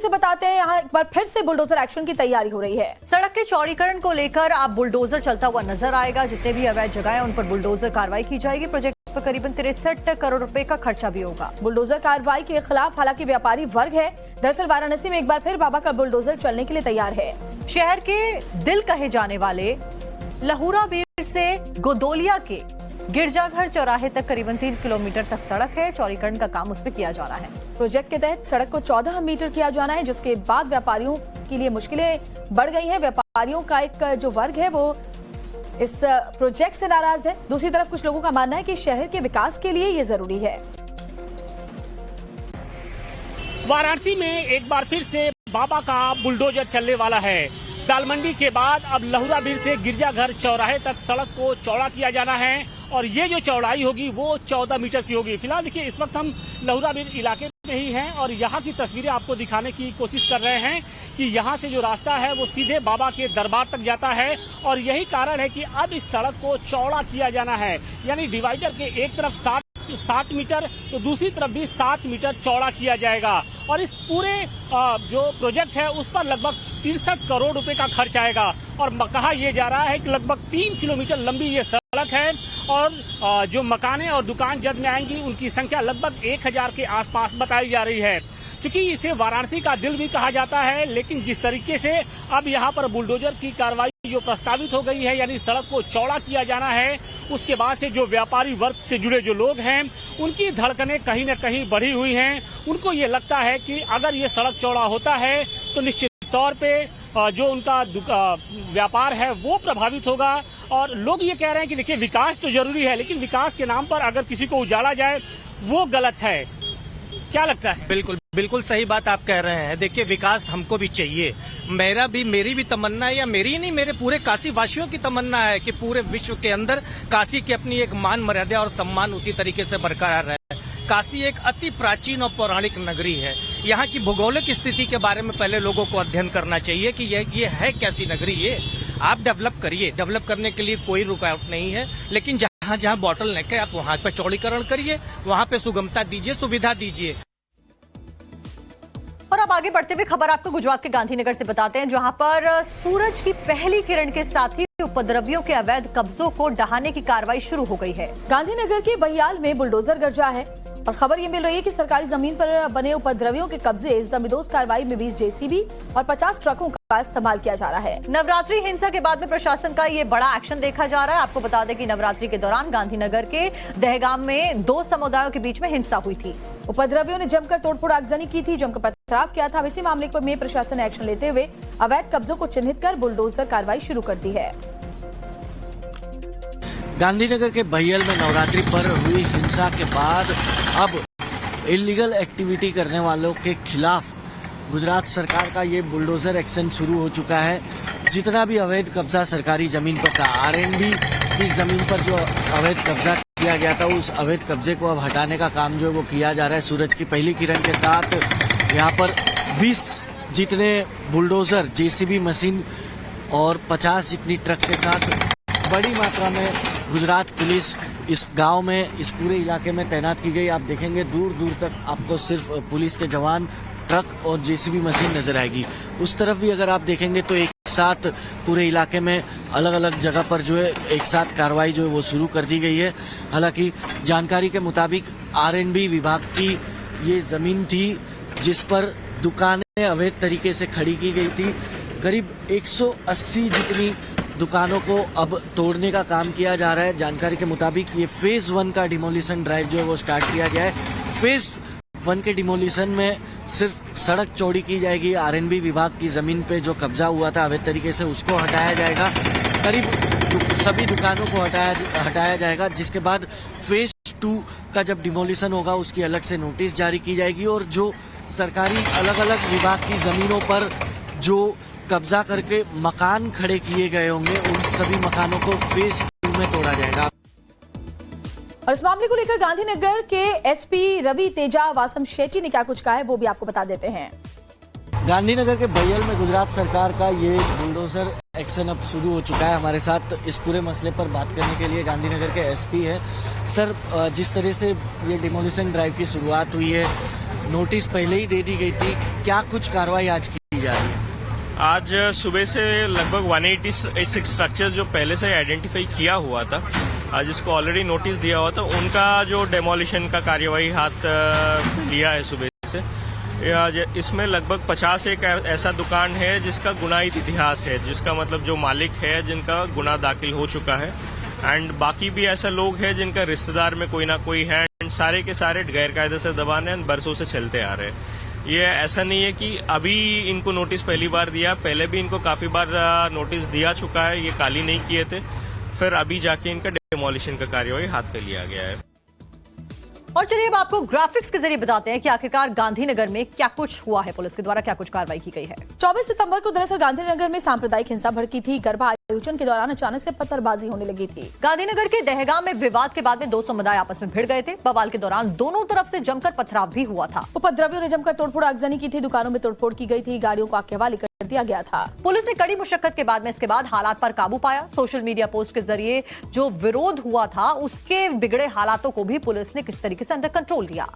से बताते हैं, यहाँ एक बार फिर से बुलडोजर एक्शन की तैयारी हो रही है। सड़क के चौड़ीकरण को लेकर अब बुलडोजर चलता हुआ नजर आएगा। जितने भी अवैध जगह है उन पर बुलडोजर कार्रवाई की जाएगी। प्रोजेक्ट पर करीबन 63 करोड़ रुपए का खर्चा भी होगा। बुलडोजर कार्रवाई के खिलाफ हालांकि व्यापारी वर्ग है। दरअसल वाराणसी में एक बार फिर बाबा का बुलडोजर चलने के लिए तैयार है। शहर के दिल कहे जाने वाले लहुरा बीर से गोदोलिया के गिरजाघर चौराहे तक करीबन 3 किलोमीटर तक सड़क है। चौड़ीकरण का काम उस पर किया जा रहा है। प्रोजेक्ट के तहत सड़क को 14 मीटर किया जाना है, जिसके बाद व्यापारियों के लिए मुश्किलें बढ़ गई हैं। व्यापारियों का एक जो वर्ग है वो इस प्रोजेक्ट से नाराज है। दूसरी तरफ कुछ लोगों का मानना है कि शहर के विकास के लिए ये जरूरी है। वाराणसी में एक बार फिर से बाबा का बुलडोजर चलने वाला है। दाल मंडी के बाद अब लहुरा बीर से गिरजाघर चौराहे तक सड़क को चौड़ा किया जाना है और ये जो चौड़ाई होगी वो 14 मीटर की होगी। फिलहाल देखिए, इस वक्त हम लहुरा बीर इलाके में ही हैं और यहाँ की तस्वीरें आपको दिखाने की कोशिश कर रहे हैं कि यहाँ से जो रास्ता है वो सीधे बाबा के दरबार तक जाता है और यही कारण है कि अब इस सड़क को चौड़ा किया जाना है। यानी डिवाइडर के एक तरफ 7 मीटर तो दूसरी तरफ भी 7 मीटर चौड़ा किया जाएगा और इस पूरे जो प्रोजेक्ट है उस पर लगभग 63 करोड़ रुपए का खर्च आएगा। और कहा यह जा रहा है कि लगभग 3 किलोमीटर लंबी ये सड़क है और जो मकानें और दुकान जद में आएंगी उनकी संख्या लगभग 1000 के आसपास बताई जा रही है। चूंकि इसे वाराणसी का दिल भी कहा जाता है, लेकिन जिस तरीके से अब यहाँ पर बुलडोजर की कार्रवाई जो प्रस्तावित हो गई है, यानी सड़क को चौड़ा किया जाना है, उसके बाद से जो व्यापारी वर्ग से जुड़े जो लोग हैं उनकी धड़कनें कहीं न कहीं बढ़ी हुई हैं। उनको ये लगता है कि अगर ये सड़क चौड़ा होता है तो निश्चित तौर पे जो उनका व्यापार है वो प्रभावित होगा। और लोग ये कह रहे हैं कि देखिए, विकास तो जरूरी है, लेकिन विकास के नाम पर अगर किसी को उजाड़ा जाए वो गलत है। क्या लगता है? बिल्कुल सही बात आप कह रहे हैं। देखिए, विकास हमको भी चाहिए। मेरी भी तमन्ना है, या मेरी ही नहीं, मेरे पूरे काशी वासियों की तमन्ना है कि पूरे विश्व के अंदर काशी की अपनी एक मान मर्यादा और सम्मान उसी तरीके से बरकरार रहे। काशी एक अति प्राचीन और पौराणिक नगरी है। यहाँ की भौगोलिक स्थिति के बारे में पहले लोगों को अध्ययन करना चाहिए कि ये है कैसी नगरी। ये आप डेवलप करिए, डेवलप करने के लिए कोई रुकावट नहीं है, लेकिन जहाँ जहाँ बॉटल नेक है आप वहाँ पे चौड़ीकरण करिए, वहाँ पे सुगमता दीजिए, सुविधा दीजिए। और अब आगे बढ़ते हुए खबर आपको गुजरात के गांधीनगर से बताते हैं, जहां पर सूरज की पहली किरण के साथ ही उपद्रवियों के अवैध कब्जों को ढहाने की कार्रवाई शुरू हो गई है। गांधीनगर के बहियाल में बुलडोजर गरजा है और खबर ये मिल रही है कि सरकारी जमीन पर बने उपद्रवियों के कब्जे जमींदोज कार्रवाई में 20 जेसीबी और 50 ट्रकों का इस्तेमाल किया जा रहा है। नवरात्रि हिंसा के बाद में प्रशासन का ये बड़ा एक्शन देखा जा रहा है। आपको बता दें कि नवरात्रि के दौरान गांधीनगर के दहगाम में 2 समुदायों के बीच में हिंसा हुई थी। उपद्रवियों ने जमकर तोड़फोड़ आगजनी की थी, जमकर पथराव किया था। इसी मामले में प्रशासन ने एक्शन लेते हुए अवैध कब्जों को चिन्हित कर बुलडोजर कार्रवाई शुरू कर दी है। गांधीनगर के बहियल में नवरात्रि पर हुई हिंसा के बाद अब इलीगल एक्टिविटी करने वालों के खिलाफ गुजरात सरकार का ये बुलडोजर एक्शन शुरू हो चुका है। जितना भी अवैध कब्जा सरकारी जमीन पर था, आरएनबी की जमीन पर जो अवैध कब्जा किया गया था, उस अवैध कब्जे को अब हटाने का काम जो है वो किया जा रहा है। सूरज की पहली किरण के साथ यहाँ पर 20 जितने बुलडोजर, जेसीबी मशीन और 50 जितनी ट्रक के साथ बड़ी मात्रा में गुजरात पुलिस इस गांव में, इस पूरे इलाके में तैनात की गई। आप देखेंगे दूर दूर तक आपको सिर्फ पुलिस के जवान, ट्रक और जेसीबी मशीन नजर आएगी। उस तरफ भी अगर आप देखेंगे तो एक साथ पूरे इलाके में अलग अलग जगह पर जो है एक साथ कार्रवाई जो है वो शुरू कर दी गई है। हालांकि जानकारी के मुताबिक आरएनबी विभाग की ये जमीन थी जिस पर दुकानें अवैध तरीके से खड़ी की गई थी। करीब 180 जितनी दुकानों को अब तोड़ने का काम किया जा रहा है। जानकारी के मुताबिक ये फेज 1 का डिमोलिशन ड्राइव जो है वो स्टार्ट किया गया है। फेज 1 के डिमोलिशन में सिर्फ सड़क चौड़ी की जाएगी। आरएनबी विभाग की जमीन पे जो कब्जा हुआ था अवैध तरीके से उसको हटाया जाएगा। करीब सभी दुकानों को हटाया जाएगा, जिसके बाद फेज 2 का जब डिमोलिशन होगा उसकी अलग से नोटिस जारी की जाएगी और जो सरकारी अलग अलग विभाग की जमीनों पर जो कब्जा करके मकान खड़े किए गए होंगे उन सभी मकानों को फेज 2 में तोड़ा जाएगा। और इस मामले को लेकर गांधीनगर के एसपी रवि तेजा वासम शेट्टी ने क्या कुछ कहा है वो भी आपको बता देते हैं। गांधीनगर के बहियल में गुजरात सरकार का ये बुलडोजर एक्शन अब शुरू हो चुका है। हमारे साथ इस पूरे मसले पर बात करने के लिए गांधीनगर के एसपी है। सर, जिस तरह से ये डिमोलिशन ड्राइव की शुरुआत हुई है, नोटिस पहले ही दे दी गई थी, क्या कुछ कार्रवाई आज की जा रही है? आज सुबह से लगभग 186 स्ट्रक्चर जो पहले से आइडेंटिफाई किया हुआ था, आज इसको ऑलरेडी नोटिस दिया हुआ था, उनका जो डेमोलिशन का कार्यवाही हाथ लिया है सुबह से। इसमें लगभग 50 एक ऐसा दुकान है जिसका गुनाहित इतिहास है, जिसका मतलब जो मालिक है जिनका गुनाह दाखिल हो चुका है, एंड बाकी भी ऐसे लोग हैं जिनका रिश्तेदार में कोई ना कोई है, एंड सारे के सारे गैर कायदे से दबाने बरसों से चलते आ रहे हैं। ये ऐसा नहीं है कि अभी इनको नोटिस पहली बार दिया, पहले भी इनको काफी बार नोटिस दिया चुका है, ये काली नहीं किए थे, फिर अभी जाके इनका डेमोलिशन का कार्यवाही हाथ पे लिया गया है। और चलिए अब आपको ग्राफिक्स के जरिए बताते हैं कि आखिरकार गांधीनगर में क्या कुछ हुआ है, पुलिस के द्वारा क्या कुछ कार्रवाई की गई है। 24 सितंबर को दरअसल गांधीनगर में सांप्रदायिक हिंसा भड़की थी। गरबा आयोजन के दौरान अचानक से पत्थरबाजी होने लगी थी। गांधीनगर के दहगाम में विवाद के बाद में दो समुदाय आपस में भिड़ गए थे। बवाल के दौरान दोनों तरफ से जमकर पथराव भी हुआ था। उपद्रवियों ने जमकर तोड़फोड़ आगजनी की थी, दुकानों में तोड़फोड़ की गई थी, गाड़ियों को आग के हवाले कर दिया गया था। पुलिस ने कड़ी मुशक्कत के बाद में इसके बाद हालात पर काबू पाया। सोशल मीडिया पोस्ट के जरिए जो विरोध हुआ था उसके बिगड़े हालातों को भी पुलिस ने किस तरीके से अंडर कंट्रोल लिया।